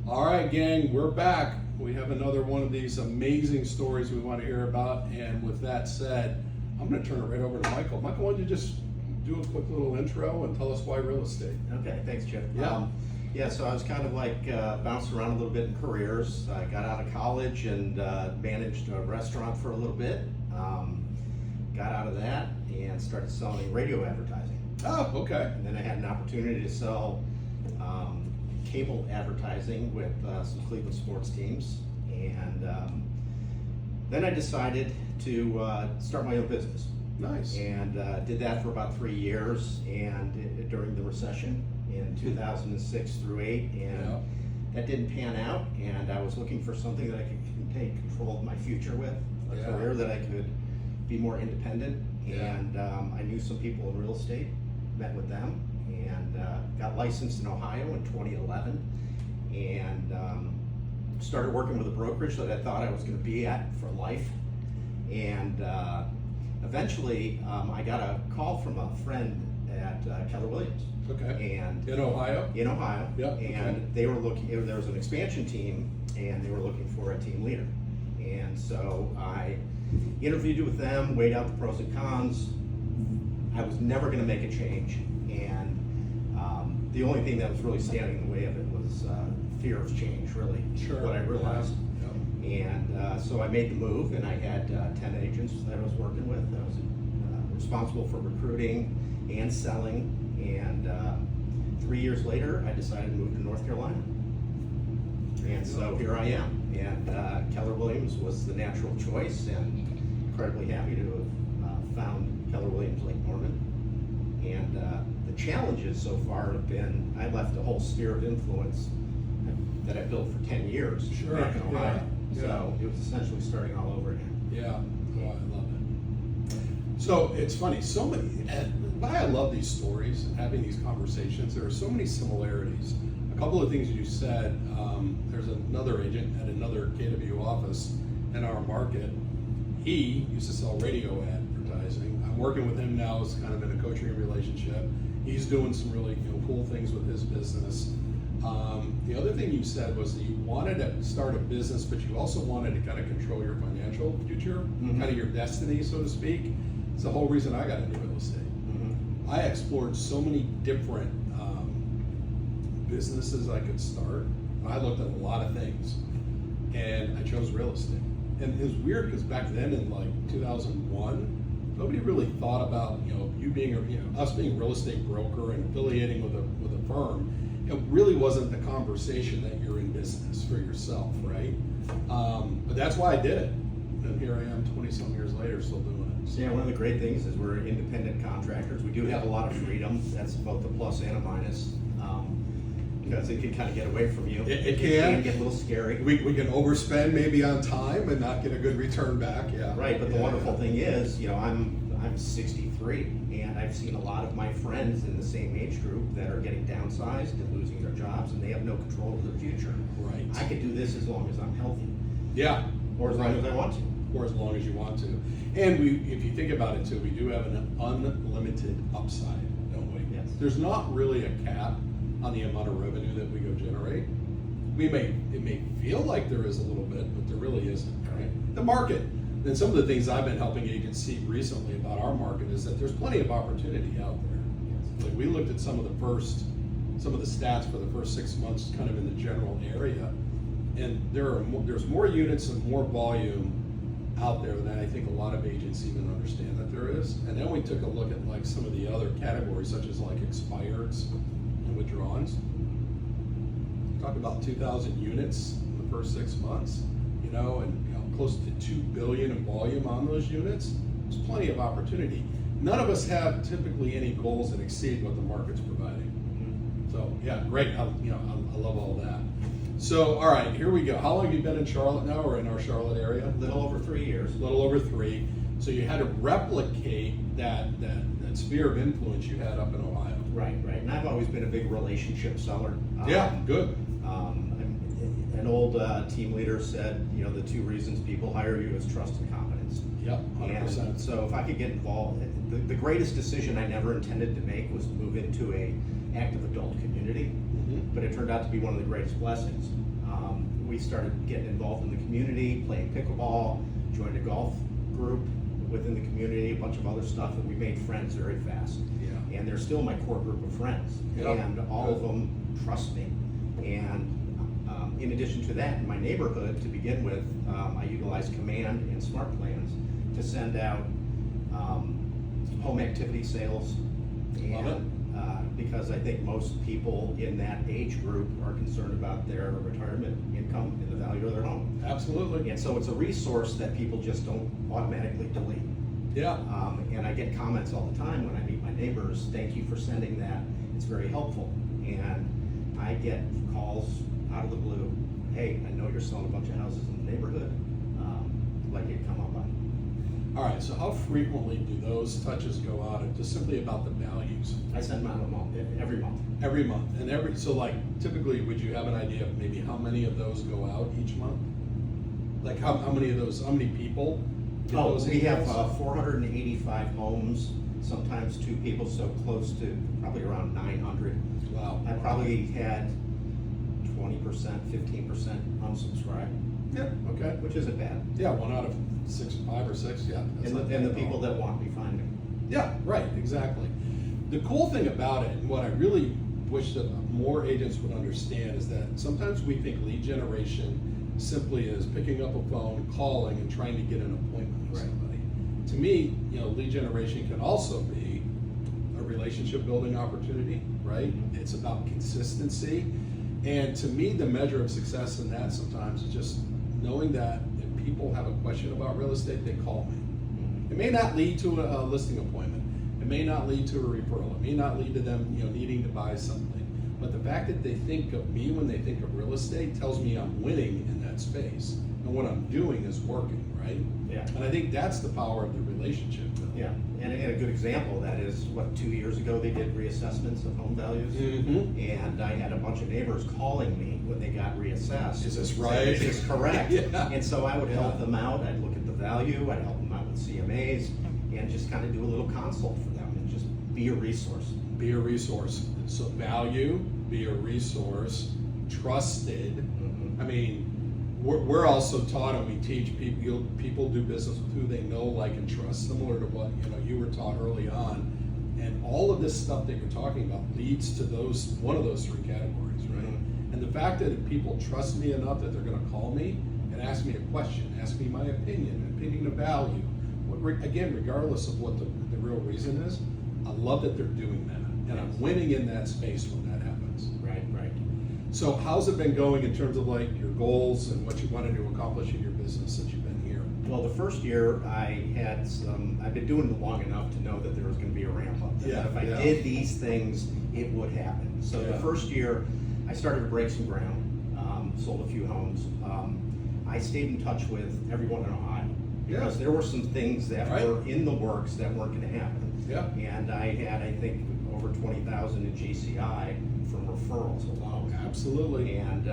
All right, gang, we're back. We have another one of these amazing stories we want to hear about. And with that said, I'm going to turn it right over to Michael. Michael, why don't you just do a quick little intro and tell us why real estate? Okay, thanks, Chip. Yeah. So I was kind of like bouncing around a little bit in careers. I got out of college and managed a restaurant for a little bit. Got out of that and started selling radio advertising. Oh, okay. And then I had an opportunity to sell cable advertising with some Cleveland sports teams. And then I decided to start my own business. Nice. And did that for about 3 years, and during the recession in 2006 through 8, and Yeah. that didn't pan out. And I was looking for something that I could take control of my future with, a Yeah. career that I could be more independent. Yeah. And I knew some people in real estate, met with them, and got licensed in Ohio in 2011, and started working with a brokerage that I thought I was going to be at for life. And eventually, I got a call from a friend at Keller Williams. Okay. And In Ohio? in Ohio. Yeah, okay. And they were looking, there was an expansion team, and they were looking for a team leader. And so I interviewed with them, weighed out the pros and cons. I was never going to make a change. And the only thing that was really standing in the way of it was fear of change, really. Sure. What I realized. Yeah. And so I made the move, and I had 10 agents that I was working with. I was responsible for recruiting and selling. And 3 years later, I decided to move to North Carolina. And so here I am. And Keller Williams was the natural choice, and incredibly happy to have found Keller Williams Lake Norman. And the challenges so far have been, I left a whole sphere of influence that I built for 10 years Sure, back in Ohio. yeah, So it was essentially starting all over again. Yeah, oh, I love it. So it's funny, so many, and why I love these stories and having these conversations, there are so many similarities. A couple of things you said, there's another agent at another KW office in our market. He used to sell radio advertising. I'm working with him now as kind of in a coaching relationship. He's doing some really cool things with his business. The other thing you said was that you wanted to start a business, but you also wanted to kind of control your financial future, Mhm. kind of your destiny, so to speak. It's the whole reason I got into real estate. Mm-hmm. I explored so many different businesses I could start. I looked at a lot of things, and I chose real estate. And it was weird because back then in like 2001, nobody really thought about you being us being a real estate broker and affiliating with a firm. It really wasn't the conversation that you're in business for yourself, right? But that's why I did it. And here I am 20-some years later still doing it. So yeah, one of the great things is we're independent contractors. We do have a lot of freedom. That's both a plus and a minus. Because it can kind of get away from you. It can. Get a little scary. We can overspend maybe on time and not get a good return back, yeah. Right, but the Yeah, wonderful yeah. thing is, I'm 63, and I've seen a lot of my friends in the same age group that are getting downsized and losing their jobs, and they have no control of their future. Right. I could do this as long as I'm healthy, Yeah. or as long Right. as I want to. Or as long as you want to. And if you think about it too, we do have an unlimited upside, don't we? Yes. There's not really a cap on the amount of revenue that we go generate. It may feel like there is a little bit, but there really isn't, right? The market, and some of the things I've been helping agents see recently about our market is that there's plenty of opportunity out there. Like we looked at some of the stats for the first 6 months kind of in the general area, and there's more units and more volume out there than I think a lot of agents even understand that there is. And then we took a look at like some of the other categories such as like expireds and withdrawals. Talk about 2,000 units in the first 6 months, and close to 2 billion in volume on those units. There's plenty of opportunity. None of us have typically any goals that exceed what the market's providing. So yeah, great. I love all that. So all right, here we go. How long have you been in Charlotte now, or in our Charlotte area? A little over 3 years. A little over 3. So you had to replicate that sphere of influence you had up in Ohio. Right. And I've always been a big relationship seller. Yeah, good. An old team leader said, the 2 reasons people hire you is trust and confidence. Yep, 100%. And so if I could get involved, the greatest decision I never intended to make was move into a active adult community, Mhm. but it turned out to be one of the greatest blessings. We started getting involved in the community, playing pickleball, joined a golf group within the community, a bunch of other stuff, and we made friends very fast. Yeah. And they're still my core group of friends, Yeah. and all of them trust me. And in addition to that, in my neighborhood, to begin with, I utilize Command and Smart Plans to send out home activity sales. Love it. Because I think most people in that age group are concerned about their retirement income and the value of their home. Absolutely. And so it's a resource that people just don't automatically delete. Yeah. And I get comments all the time when I meet my neighbors, thank you for sending that, it's very helpful. And I get calls out of the blue, hey, I know you're selling a bunch of houses in the neighborhood, I'd like you to come up on. All right, so how frequently do those touches go out, and just simply about the values? I send them out every month. Every month, and so like typically, would you have an idea of maybe how many of those go out each month? Like how many of those, how many people get Oh, those we have emails? 485 homes, sometimes 2 people, so close to probably around 900. Wow. I probably had 20%, 15% unsubscribe, Yeah, okay. which isn't bad. Yeah, 1 out of 5 or 6, yeah. that's And not the bad at people all. that want me find me. Yeah, right, exactly. The cool thing about it, and what I really wish that more agents would understand, is that sometimes we think lead generation simply is picking up a phone, calling, and trying to get an appointment with Right. somebody. To me, lead generation can also be a relationship building opportunity, right? It's about consistency. And to me, the measure of success in that sometimes is just knowing that if people have a question about real estate, they call me. It may not lead to a listing appointment. It may not lead to a referral. It may not lead to them, needing to buy something. But the fact that they think of me when they think of real estate tells me I'm winning in that space, and what I'm doing is working, right? Yeah. And I think that's the power of the relationship. Yeah, and a good example of that is, 2 years ago, they did reassessments of home values. Mm-hmm. And I had a bunch of neighbors calling me when they got reassessed. Is this saying, right? Is this correct? Yeah. And so I would help Yeah. them out, I'd look at the value, I'd help them out with CMAs, and just kind of do a little consult for them, and just be a resource. Be a resource. So value, be a resource, trusted. Mhm. I mean, we're also taught, and we teach people do business with who they know, like, and trust, similar to what you were taught early on. And all of this stuff that you're talking about leads to one of those 3 categories, right? Mhm. And the fact that if people trust me enough that they're going to call me and ask me a question, ask me my opinion of value, again, regardless of what the real reason is, I love that they're doing that, and I'm winning in that space when that happens. Right. So how's it been going in terms of like your goals and what you wanted to accomplish in your business since you've been here? Well, the first year I've been doing it long enough to know that there was gonna be a ramp up. That Yeah, if I yeah. did these things, it would happen. So the Yeah. first year, I started to break some ground, sold a few homes. I stayed in touch with everyone in Ohio, because Yeah. there were some things that Right. were in the works that weren't gonna happen. Yeah. And I had, I think, over 20,000 in GCI from referrals alone. Absolutely. And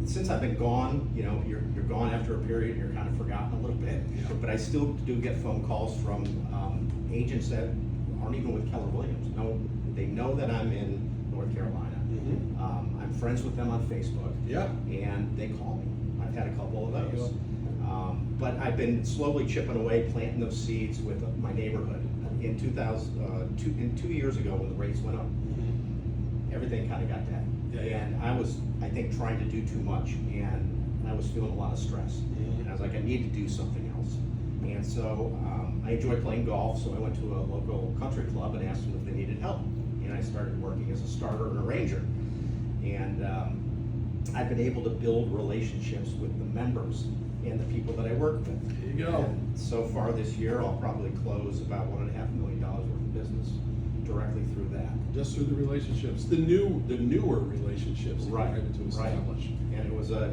since I've been gone, you're gone after a period, you're kind of forgotten a little bit. Yeah. But I still do get phone calls from agents that aren't even with Keller Williams. No, they know that I'm in North Carolina. Mhm. I'm friends with them on Facebook. Yeah. And they call me. I've had a couple of There you those. But I've been slowly chipping away, planting those seeds with my neighborhood. In 2 years ago, when the rates went up, everything kind of got dead. Yeah. And I was, I think, trying to do too much, and I was feeling a lot of stress. Mhm. And I was like, I need to do something else. And so I enjoy playing golf, so I went to a local country club and asked them if they needed help. And I started working as a starter and a ranger. And I've been able to build relationships with the members and the people that I work with. There you go. And so far this year, I'll probably close about $1.5 million worth of business directly through that. Just through the relationships, the newer relationships that you're able to establish. And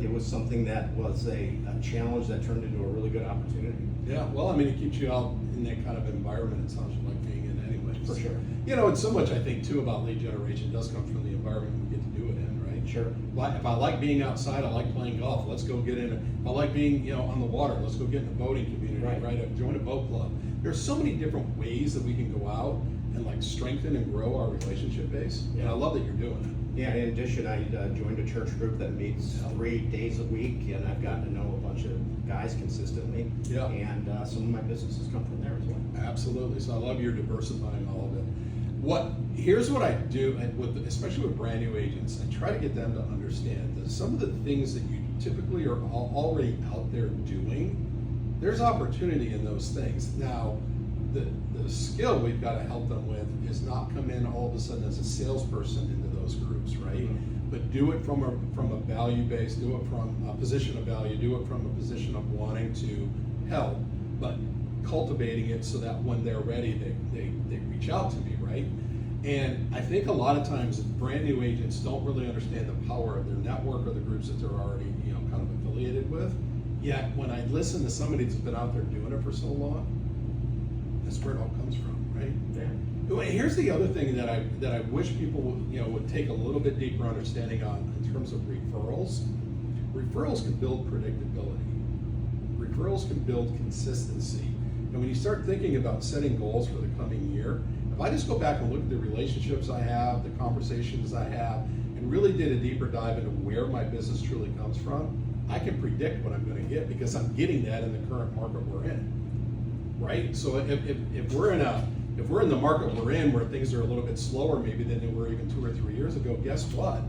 it was something that was a challenge that turned into a really good opportunity. Yeah, well, I mean, it keeps you out in that kind of environment, it sounds like being in anyways. For sure. And so much I think too about lead generation does come from the environment we get to do it in, right? Sure. If I like being outside, I like playing golf, let's go get in. If I like being, on the water, let's go get in a boating community, right? Join a boat club. There's so many different ways that we can go out and like strengthen and grow our relationship base. And I love that you're doing Yeah, in addition, I joined a church group that meets Yeah. 3 days a week, and I've gotten to know a bunch of guys consistently. Yeah. And some of my businesses come from there as well. Absolutely. So I love your diversifying all of it. Here's what I do, and especially with brand new agents, I try to get them to understand that some of the things that you typically are already out there doing, there's opportunity in those things. Now, the skill we've got to help them with is not come in all of a sudden as a salesperson into those groups, right? Mhm. But do it from a value base, do it from a position of value, do it from a position of wanting to help, but cultivating it so that when they're ready, they reach out to me, right? And I think a lot of times brand new agents don't really understand the power of their network or the groups that they're already, kind of affiliated with. Yet when I listen to somebody that's been out there doing it for so long, that's where it all comes from, right? Yeah. Here's the other thing that I wish people would take a little bit deeper understanding on in terms of referrals. Referrals can build predictability. Referrals can build consistency. And when you start thinking about setting goals for the coming year, if I just go back and look at the relationships I have, the conversations I have, and really did a deeper dive into where my business truly comes from, I can predict what I'm going to get because I'm getting that in the current market we're in, right? So if we're in the market we're in where things are a little bit slower maybe than they were even 2 or 3 years ago, guess what?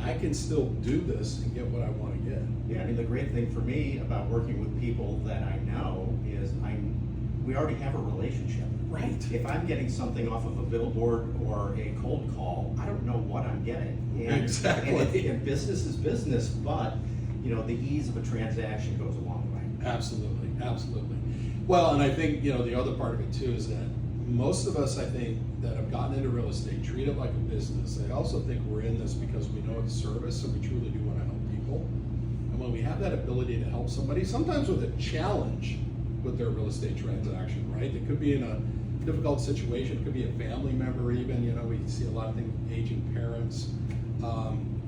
I can still do this and get what I want to get. Yeah, I mean, the great thing for me about working with people that I know is we already have a relationship. Right. If I'm getting something off of a billboard or a cold call, I don't know what I'm getting. Exactly. And business is business, but the ease of a transaction goes a long way. Absolutely, absolutely. Well, and I think, the other part of it too is that most of us, I think, that have gotten into real estate treat it like a business. I also think we're in this because we know it's service and we truly do want to help people. And when we have that ability to help somebody, sometimes with a challenge with their real estate transaction, right? It could be in a difficult situation, it could be a family member even, we see a lot of things, aging parents.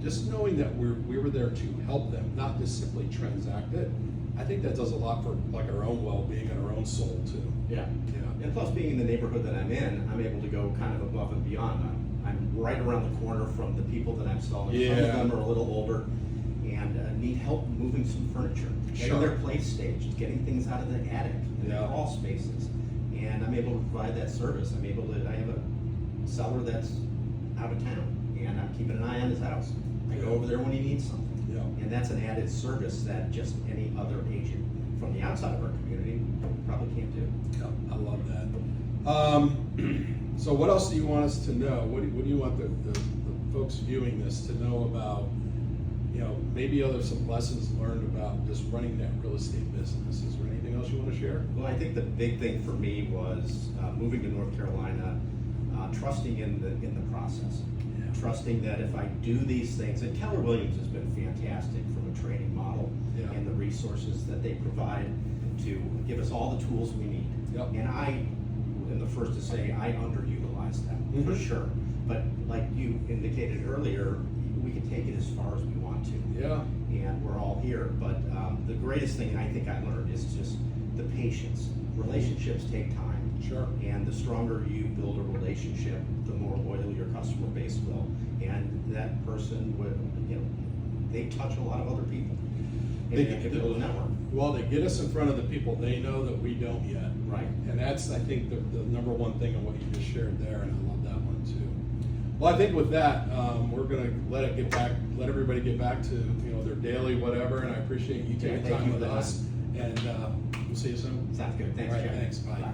Just knowing that we were there to help them, not just simply transact it, I think that does a lot for like our own well-being and our own soul too. Yeah. Yeah. And plus, being in the neighborhood that I'm in, I'm able to go kind of above and beyond. I'm right around the corner from the people that I'm selling. Some of them are a little older and need help moving some furniture, getting their place staged, getting things out of the attic and the crawl spaces. And I'm able to provide that service. I have a seller that's out of town, and I'm keeping an eye on his house. I go over there when he needs something. Yeah. And that's an added service that just any other agent from the outside of our community probably can't do. Yeah, I love that. So what else do you want us to know? What do you want the folks viewing this to know about, maybe some lessons learned about just running that real estate business? Is there anything else you want to share? Well, I think the big thing for me was moving to North Carolina, trusting in the process. Yeah. Trusting that if I do these things, and Keller Williams has been fantastic from a training model and the resources that they provide to give us all the tools we need. Yep. And I am the first to say I underutilize them for sure. But like you indicated earlier, we can take it as far as we want to. Yeah. And we're all here. But the greatest thing I think I learned is just the patience. Relationships take time. Sure. And the stronger you build a relationship, the more loyal your customer base will. And that person would, they touch a lot of other people. And They you have to build a network. Well, they get us in front of the people they know that we don't yet. Right. And that's, I think, the number one thing in what you just shared there, and I love that one too. Well, I think with that, we're gonna let everybody get back to their daily whatever, and I appreciate you taking Thank time you with for that. us, and we'll see you soon. Sounds good. Thanks, All right, Jeff. thanks, bye. Bye.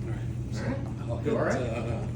All right, All right. I'll You all right? hit,